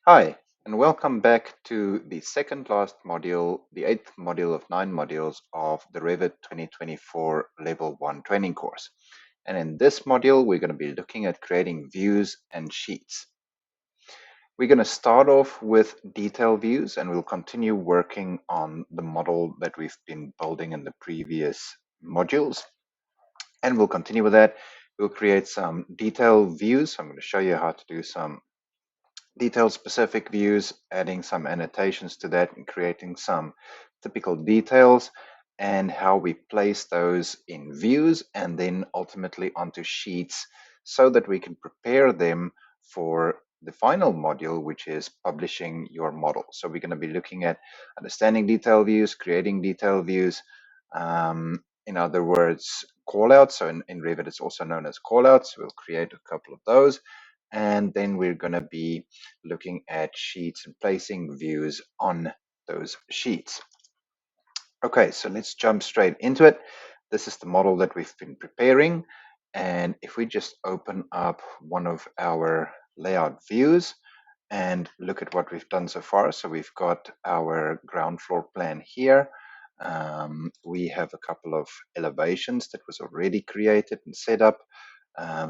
Hi, and welcome back to the second last module, the eighth module of 9 modules of the Revit 2024 Level 1 training course. And in this module, we're going to be looking at creating views and sheets. We're going to start off with detail views, and we'll continue working on the model that we've been building in the previous modules. And we'll continue with that. We'll create some detail views. I'm going to show you how to do some detail specific views, adding some annotations to that and creating some typical details, and how we place those in views and then ultimately onto sheets so that we can prepare them for the final module, which is publishing your model. So we're going to be looking at understanding detail views, creating detail views, in other words, callouts. So in Revit, it's also known as callouts. We'll create a couple of those. And then we're going to be looking at sheets and placing views on those sheets. Okay, so let's jump straight into it. This is the model that we've been preparing. And if we just open up one of our layout views and look at what we've done so far. So we've got our ground floor plan here. We have a couple of elevations that was already created and set up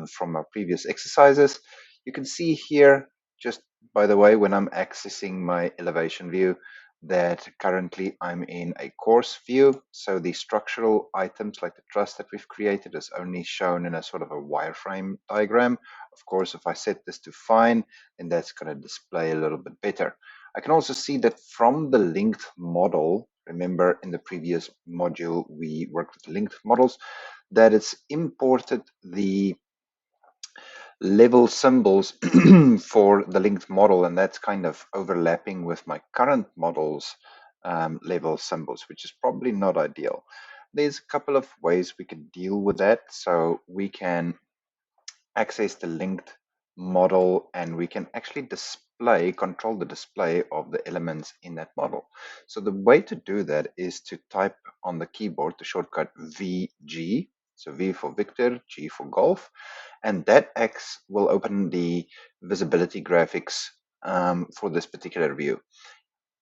from our previous exercises. You can see here, just by the way, when I'm accessing my elevation view, that currently I'm in a coarse view. So the structural items like the truss that we've created is only shown in a sort of a wireframe diagram. Of course, if I set this to fine, then that's going to display a little bit better. I can also see that from the linked model, remember in the previous module we worked with linked models, that it's imported the level symbols for the linked model, and that's kind of overlapping with my current model's level symbols, which is probably not ideal. There's a couple of ways we can deal with that. So we can access the linked model and we can actually control the display of the elements in that model. So the way to do that is to type on the keyboard the shortcut VG, so V for Victor, G for Golf, and that X will open the visibility graphics for this particular view.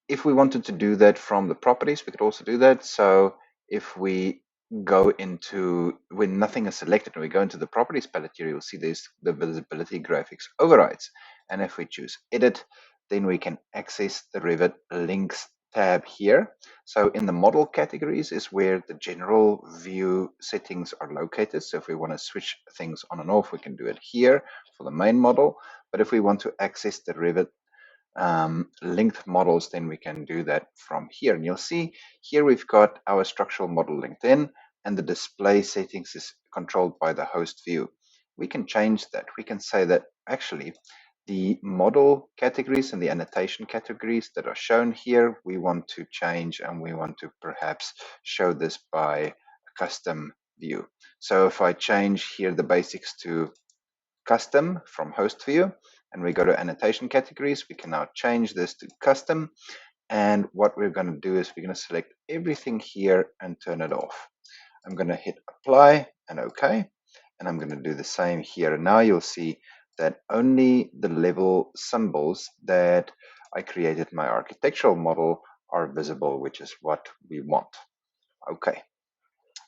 If we wanted to do that from the properties, we could also do that. So if we go into, when nothing is selected and we go into the properties palette here, you'll see there's the visibility graphics overrides. And if we choose edit, then we can access the Revit links tab here. So in the model categories is where the general view settings are located. So if we want to switch things on and off, we can do it here for the main model. But if we want to access the Revit linked models, then we can do that from here. And you'll see here we've got our structural model linked in, and the display settings is controlled by the host view. We can change that. We can say that actually the model categories and the annotation categories that are shown here, we want to change, and we want to perhaps show this by a custom view. So if I change here the basics to custom from host view, and we go to annotation categories, we can now change this to custom. And what we're going to do is we're going to select everything here and turn it off. I'm going to hit apply and OK. And I'm going to do the same here. And now you'll see that only the level symbols that I created my architectural model are visible, which is what we want. OK,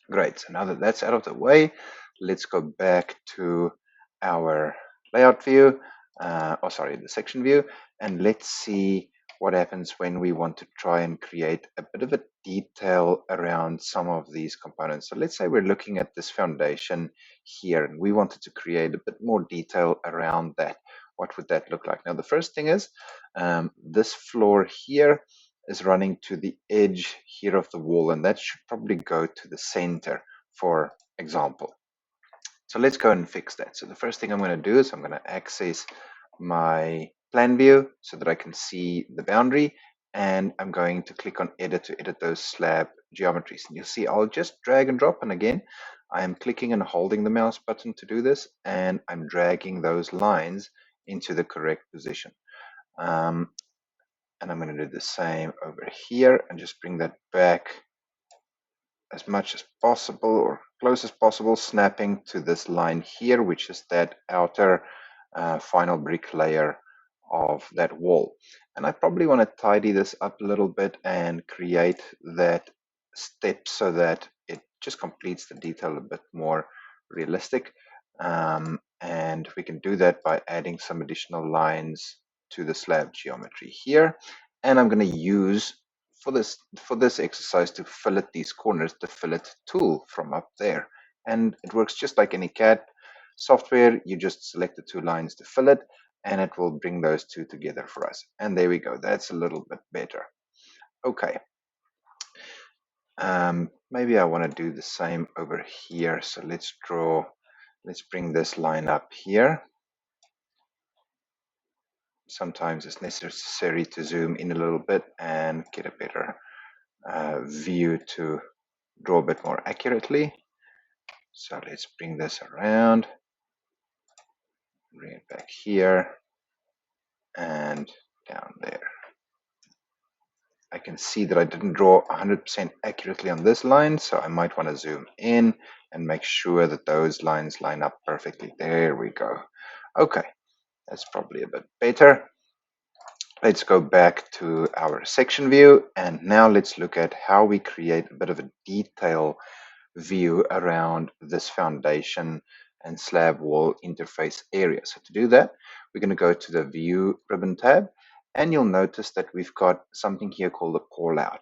great. So now that that's out of the way, let's go back to our layout view, the section view, and let's see what happens when we want to try and create a bit of a detail around some of these components. So let's say we're looking at this foundation here, and we wanted to create a bit more detail around that. What would that look like? Now, the first thing is this floor here is running to the edge here of the wall, and that should probably go to the center, for example. So let's go and fix that. So the first thing I'm going to do is I'm going to access my plan view so that I can see the boundary, and I'm going to click on edit to edit those slab geometries. And you'll see I'll just drag and drop, and again I'm clicking and holding the mouse button to do this, and I'm dragging those lines into the correct position. And I'm going to do the same over here and just bring that back as much as possible or close as possible, snapping to this line here, which is that outer final brick layer of that wall. And I probably want to tidy this up a little bit and create that step so that it just completes the detail a bit more realistic. And we can do that by adding some additional lines to the slab geometry here. And I'm going to use for this exercise to fillet these corners, the fillet tool from up there. And it works just like any CAD software. You just select the two lines to fillet, and it will bring those two together for us. And there we go. That's a little bit better. Okay. Maybe I want to do the same over here. So let's bring this line up here. Sometimes it's necessary to zoom in a little bit and get a better view to draw a bit more accurately. So let's bring this around, bring it back here and down there. I can see that I didn't draw 100% accurately on this line, so I might want to zoom in and make sure that those lines line up perfectly. There we go. Okay, that's probably a bit better. Let's go back to our section view, and now let's look at how we create a bit of a detail view around this foundation and slab wall interface area. So to do that, we're going to go to the View ribbon tab, and you'll notice that we've got something here called a callout.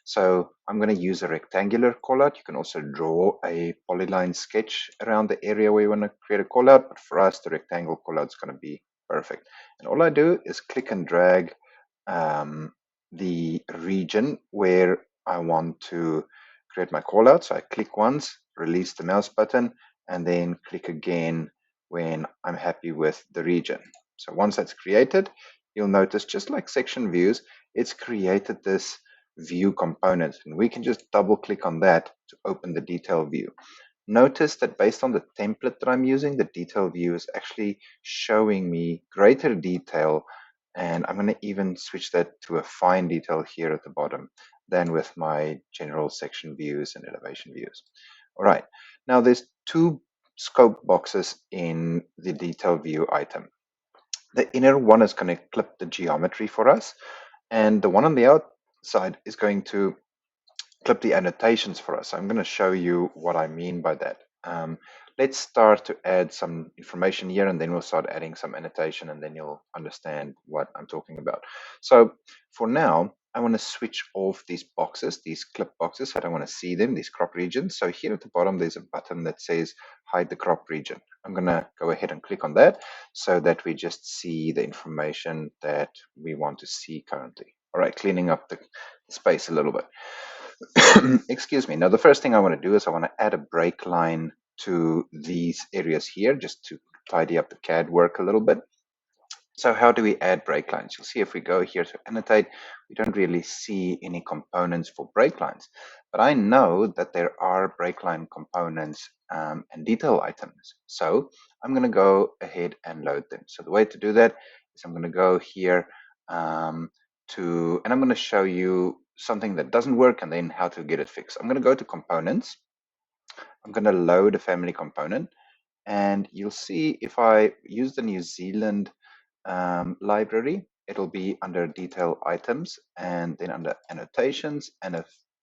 So I'm going to use a rectangular callout. You can also draw a polyline sketch around the area where you want to create a callout, but for us, the rectangle callout is going to be perfect. And all I do is click and drag the region where I want to create my callout. So I click once, release the mouse button, and then click again when I'm happy with the region. So once that's created, you'll notice, just like section views, it's created this view component, and we can just double click on that to open the detail view. Notice that based on the template that I'm using, the detail view is actually showing me greater detail, and I'm going to even switch that to a fine detail here at the bottom than with my general section views and elevation views. All right, now there's two scope boxes in the detail view item. The inner one is going to clip the geometry for us, and the one on the outside is going to clip the annotations for us. I'm going to show you what I mean by that. Let's start to add some information here, and then we'll start adding some annotation, and then you'll understand what I'm talking about. So for now, I want to switch off these boxes, these clip boxes. I don't want to see them, these crop regions. So here at the bottom, there's a button that says hide the crop region. I'm going to go ahead and click on that so that we just see the information that we want to see currently. All right, cleaning up the space a little bit. Excuse me. Now, the first thing I want to do is I want to add a break line to these areas here, just to tidy up the CAD work a little bit. So how do we add break lines? You'll see if we go here to annotate, we don't really see any components for break lines, but I know that there are break line components and detail items. So I'm going to go ahead and load them. So the way to do that is I'm going to go here and I'm going to show you something that doesn't work and then how to get it fixed. I'm going to go to components. I'm going to load a family component, and you'll see if I use the New Zealand library, it'll be under detail items and then under annotations. And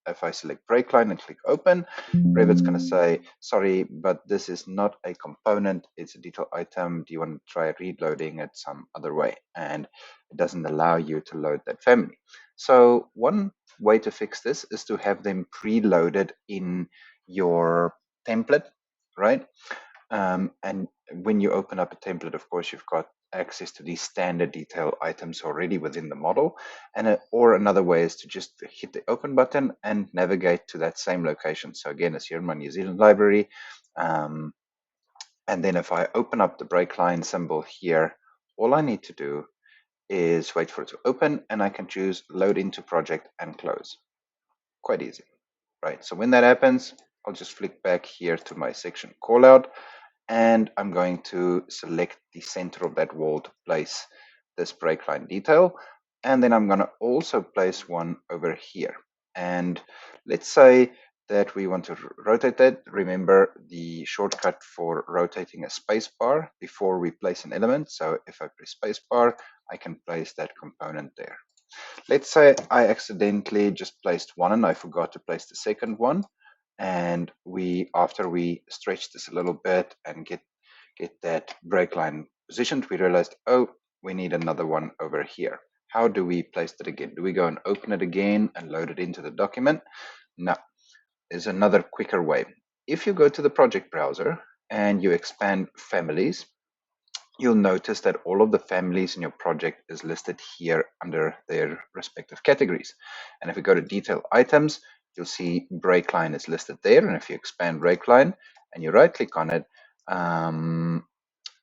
if I select break line and click open, Revit's going to say, sorry, but this is not a component, it's a detail item. Do you want to try reloading it some other way? And it doesn't allow you to load that family. So one way to fix this is to have them preloaded in your template, right? And when you open up a template, of course, you've got access to these standard detail items already within the model. Or another way is to just hit the open button and navigate to that same location. So again, it's here in my New Zealand library. And then if I open up the break line symbol here, all I need to do is wait for it to open, and I can choose load into project and close. Quite easy, right? So when that happens, I'll just flick back here to my section callout, and I'm going to select the center of that wall to place this break line detail. And then I'm going to also place one over here. And let's say that we want to rotate that, remember the shortcut for rotating a spacebar before we place an element. So if I press spacebar, I can place that component there. Let's say I accidentally just placed one and I forgot to place the second one. And after we stretch this a little bit and get that break line positioned, we realized, oh, we need another one over here. How do we place it again? Do we go and open it again and load it into the document? No, there's another quicker way. If you go to the project browser and you expand families, you'll notice that all of the families in your project is listed here under their respective categories. And if we go to detail items, you'll see break line is listed there. And if you expand break line and you right click on it,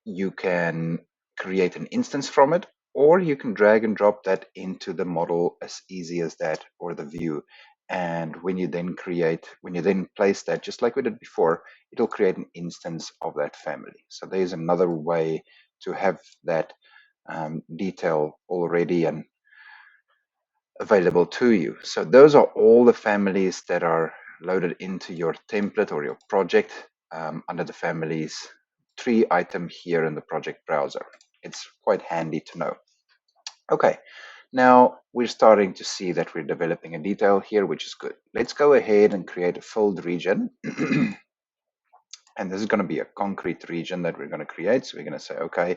you can create an instance from it, or you can drag and drop that into the model as easy as that, or the view. And when you then place that, just like we did before, it'll create an instance of that family. So there's another way to have that detail already and available to you. So those are all the families that are loaded into your template or your project under the families tree item here in the project browser. It's quite handy to know. Okay, now we're starting to see that we're developing a detail here, which is good. Let's go ahead and create a filled region. And this is going to be a concrete region that we're going to create. So we're going to say, okay,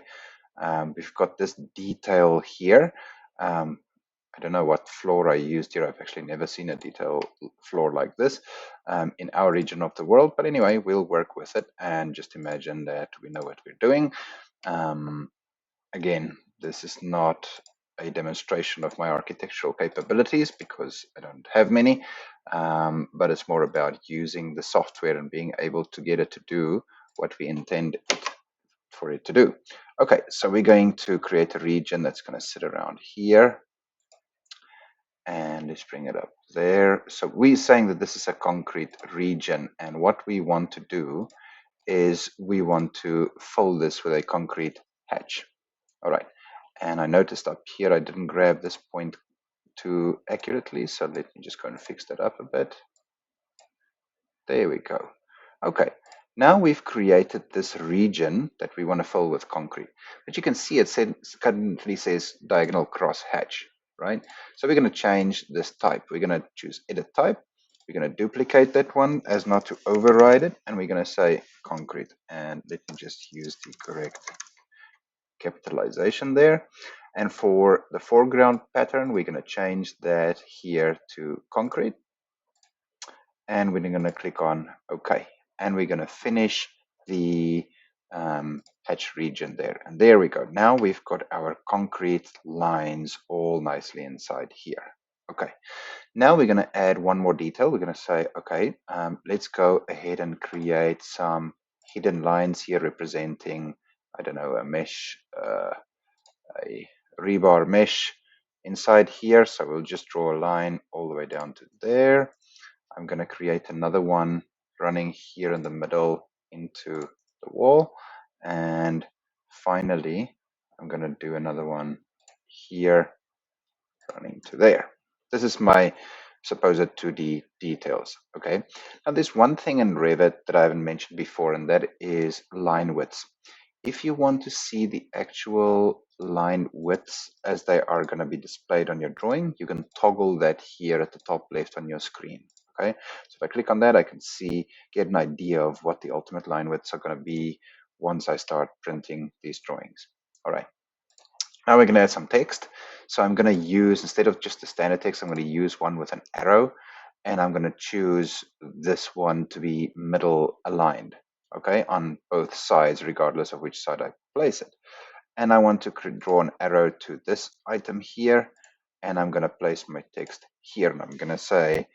we've got this detail here. I don't know what floor I used here. I've actually never seen a detail floor like this in our region of the world. But anyway, we'll work with it and just imagine that we know what we're doing. Again, this is not a demonstration of my architectural capabilities because I don't have many, but it's more about using the software and being able to get it to do what we intend for it to do. Okay, so we're going to create a region that's going to sit around here. And let's bring it up there. So we're saying that this is a concrete region, and what we want to do is we want to fill this with a concrete hatch. All right, and I noticed up here I didn't grab this point too accurately, so let me just go and fix that up a bit. There we go. Okay, now we've created this region that we want to fill with concrete, but you can see it currently says diagonal cross hatch. Right? So we're going to change this type. We're going to choose edit type. We're going to duplicate that one as not to override it. And we're going to say concrete. And let me just use the correct capitalization there. And for the foreground pattern, we're going to change that here to concrete. And we're going to click on OK. And we're going to finish the hatch region there. And there we go. Now we've got our concrete lines all nicely inside here. Okay. Now we're going to add one more detail. We're going to say, okay, let's go ahead and create some hidden lines here representing, I don't know, a mesh, a rebar mesh inside here. So we'll just draw a line all the way down to there. I'm going to create another one running here in the middle into the wall. And finally, I'm going to do another one here running to there. This is my supposed 2D details. Okay. Now there's one thing in Revit that I haven't mentioned before, and that is line widths. If you want to see the actual line widths as they are going to be displayed on your drawing, you can toggle that here at the top left on your screen. Okay, so if I click on that, I can get an idea of what the ultimate line widths are going to be once I start printing these drawings. All right, now we're going to add some text. So I'm going to use, instead of just the standard text, I'm going to use one with an arrow, and I'm going to choose this one to be middle aligned, okay, on both sides, regardless of which side I place it. And I want to draw an arrow to this item here, and I'm going to place my text here, and I'm going to say,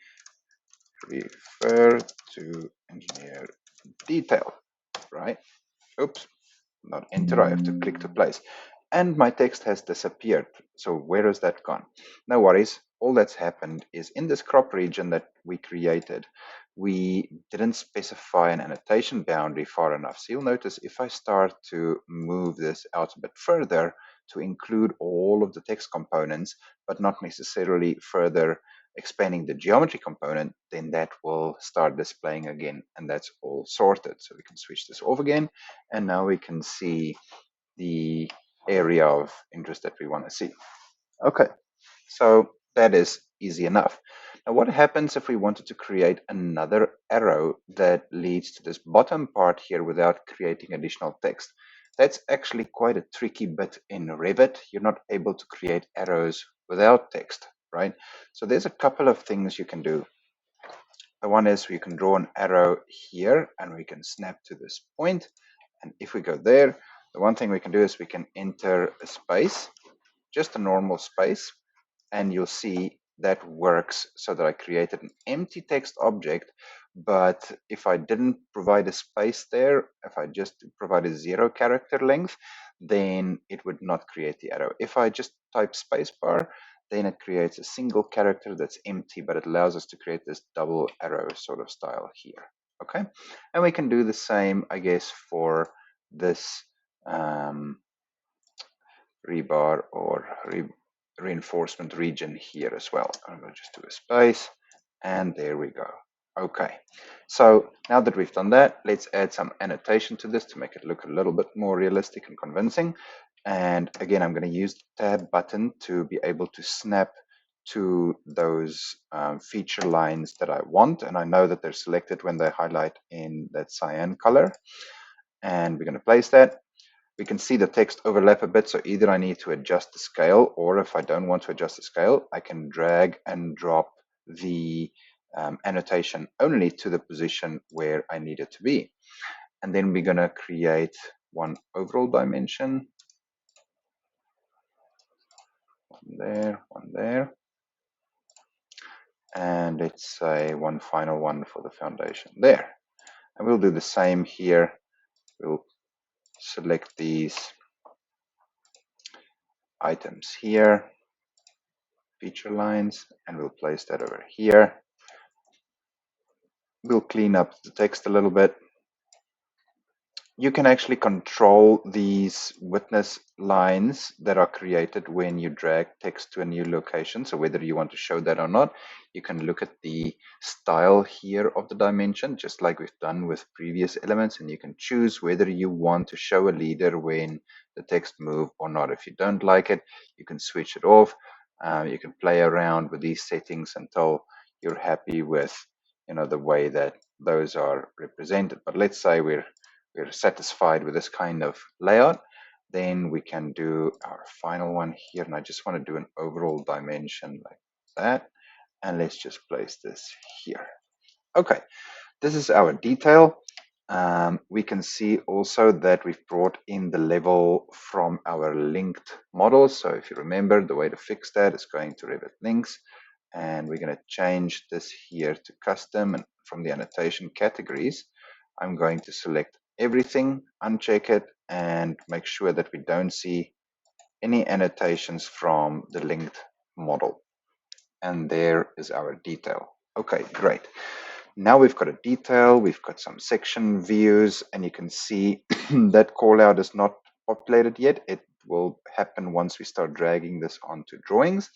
refer to engineer detail, right? Oops, not enter, I have to click to place. And my text has disappeared. So where has that gone? No worries. All that's happened is in this crop region that we created, we didn't specify an annotation boundary far enough. So you'll notice if I start to move this out a bit further to include all of the text components, but not necessarily further expanding the geometry component, then that will start displaying again, and that's all sorted. So we can switch this off again, and now we can see the area of interest that we want to see. Okay, so that is easy enough. Now, what happens if we wanted to create another arrow that leads to this bottom part here without creating additional text? That's actually quite a tricky bit in Revit. You're not able to create arrows without text, right? So there's a couple of things you can do. The one is we can draw an arrow here and we can snap to this point. And if we go there, the one thing we can do is we can enter a space, just a normal space, and you'll see that works so that I created an empty text object. But if I didn't provide a space there, if I just provide a 0 character length, then it would not create the arrow. If I just type spacebar, then it creates a single character that's empty, but it allows us to create this double arrow sort of style here. Okay, and we can do the same, I guess, for this rebar or reinforcement region here as well. I'm going to just do a space, and there we go. Okay, so now that we've done that, let's add some annotation to this to make it look a little bit more realistic and convincing. And again, I'm going to use the tab button to be able to snap to those feature lines that I want. And I know that they're selected when they highlight in that cyan color. And we're going to place that. We can see the text overlap a bit, so either I need to adjust the scale, or if I don't want to adjust the scale, I can drag and drop the annotation only to the position where I need it to be. And then we're going to create one overall dimension, one there, and let's say one final one for the foundation there. And we'll do the same here. We'll select these items here, feature lines, and we'll place that over here. We'll clean up the text a little bit. You can actually control these witness lines that are created when you drag text to a new location. So whether you want to show that or not, you can look at the style here of the dimension, just like we've done with previous elements, and you can choose whether you want to show a leader when the text move or not. If you don't like it, you can switch it off. You can play around with these settings until you're happy with, the way that those are represented. But let's say we're satisfied with this kind of layout, then we can do our final one here. And I just want to do an overall dimension like that. And let's just place this here. Okay, this is our detail. We can see also that we've brought in the level from our linked models. So if you remember, the way to fix that is going to Revit links. And we're going to change this here to custom, and from the annotation categories, I'm going to select everything, uncheck it, and make sure that we don't see any annotations from the linked model. And there is our detail. Okay, great. Now we've got a detail, we've got some section views, and you can see that callout is not populated yet. It will happen once we start dragging this onto drawings.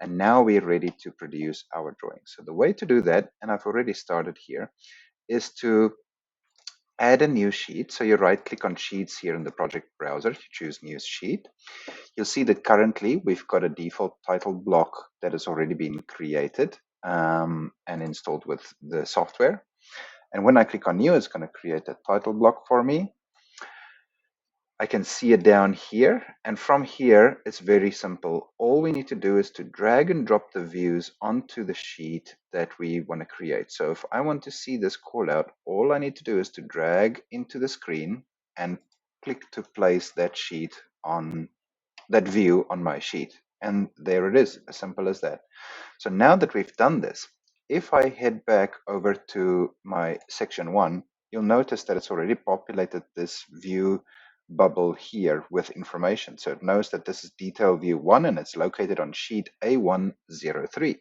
And now we're ready to produce our drawings. So the way to do that, and I've already started here, is to add a new sheet. So you right click on sheets here in the project browser, you choose new sheet. You'll see that currently we've got a default title block that has already been created and installed with the software. And when I click on new, it's going to create a title block for me. I can see it down here, and from here it's very simple. All we need to do is to drag and drop the views onto the sheet that we want to create. So if I want to see this callout, all I need to do is to drag into the screen and click to place that sheet on that view on my sheet. And there it is, as simple as that. So now that we've done this, if I head back over to my section 1, you'll notice that it's already populated this view bubble here with information. So it knows that this is detail view 1 and it's located on sheet A103,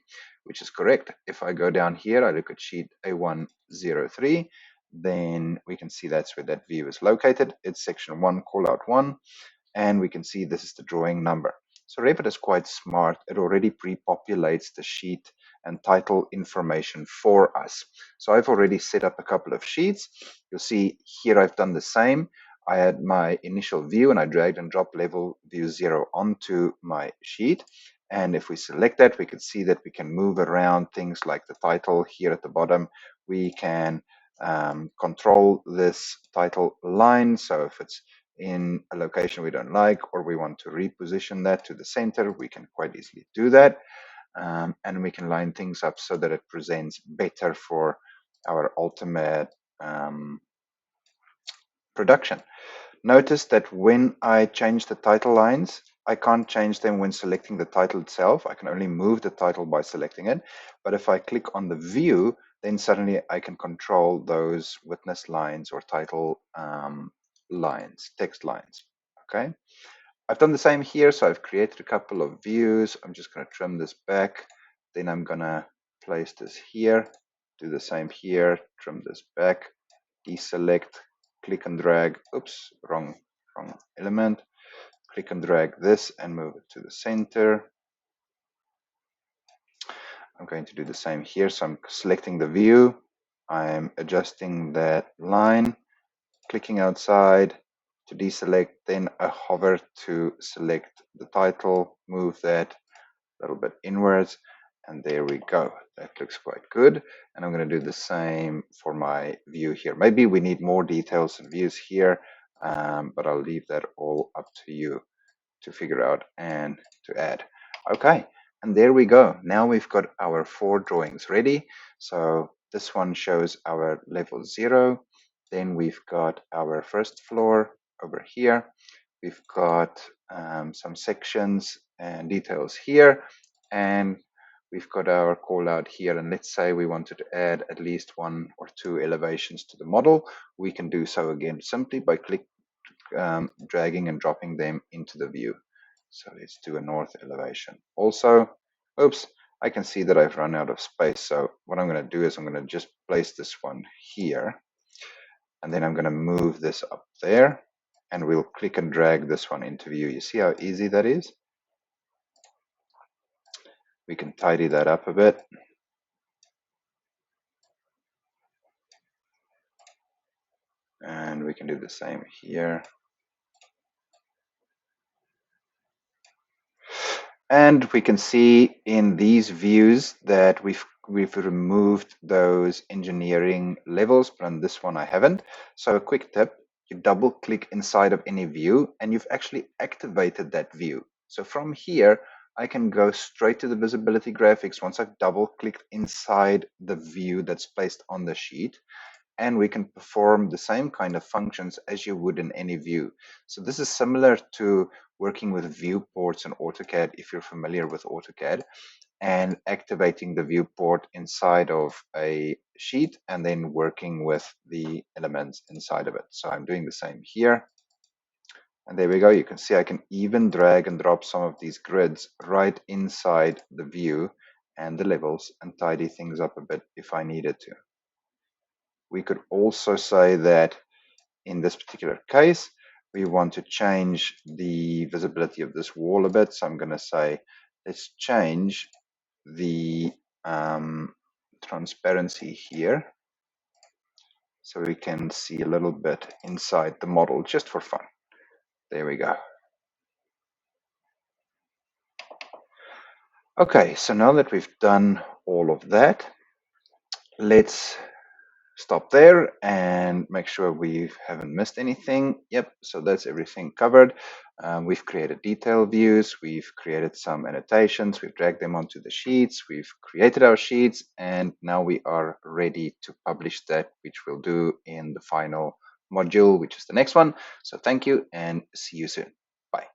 which is correct. If I go down here, I look at sheet A103, then we can see that's where that view is located. It's section 1, callout 1, and we can see this is the drawing number. So Revit is quite smart. It already pre-populates the sheet and title information for us. So I've already set up a couple of sheets. You'll see here I've done the same. I had my initial view and I dragged and dropped level view 0 onto my sheet. And if we select that, we can see that we can move around things like the title here at the bottom. We can control this title line. So if it's in a location we don't like, or we want to reposition that to the center, we can quite easily do that. And we can line things up so that it presents better for our ultimate production. Notice that when I change the title lines, I can't change them when selecting the title itself. I can only move the title by selecting it. But if I click on the view, then suddenly I can control those witness lines or title lines, text lines. Okay. I've done the same here. So I've created a couple of views. I'm just going to trim this back. Then I'm going to place this here. Do the same here. Trim this back. Deselect. Click and drag. Oops, wrong element. Click and drag this and move it to the center. I'm going to do the same here. So I'm selecting the view. I'm adjusting that line, clicking outside to deselect, then I hover to select the title, move that a little bit inwards, and there we go. That looks quite good. And I'm going to do the same for my view here. Maybe we need more details and views here, but I'll leave that all up to you to figure out and to add. Okay, and there we go. Now we've got our 4 drawings ready. So this one shows our level 0. Then we've got our first floor over here. We've got some sections and details here, and we've got our call out here. And let's say we wanted to add at least 1 or 2 elevations to the model. We can do so again simply by dragging and dropping them into the view. So let's do a north elevation. Also, oops, I can see that I've run out of space. So what I'm going to do is I'm going to just place this one here, and then I'm going to move this up there, and we'll click and drag this one into view. You see how easy that is? We can tidy that up a bit. And we can do the same here. And we can see in these views that we've removed those engineering levels, but on this one I haven't. So a quick tip, you double click inside of any view and you've actually activated that view. So from here, I can go straight to the visibility graphics once I've double clicked inside the view that's placed on the sheet. And we can perform the same kind of functions as you would in any view. So this is similar to working with viewports in AutoCAD, if you're familiar with AutoCAD, and activating the viewport inside of a sheet and then working with the elements inside of it. So I'm doing the same here. And there we go. You can see I can even drag and drop some of these grids right inside the view and the levels and tidy things up a bit if I needed to. We could also say that in this particular case, we want to change the visibility of this wall a bit. So I'm going to say, let's change the transparency here so we can see a little bit inside the model just for fun. There we go. Okay, so now that we've done all of that, let's stop there and make sure we haven't missed anything. Yep, so that's everything covered. We've created detail views, we've created some annotations, we've dragged them onto the sheets, we've created our sheets, and now we are ready to publish that, which we'll do in the final module, which is the next one. So thank you and see you soon. Bye.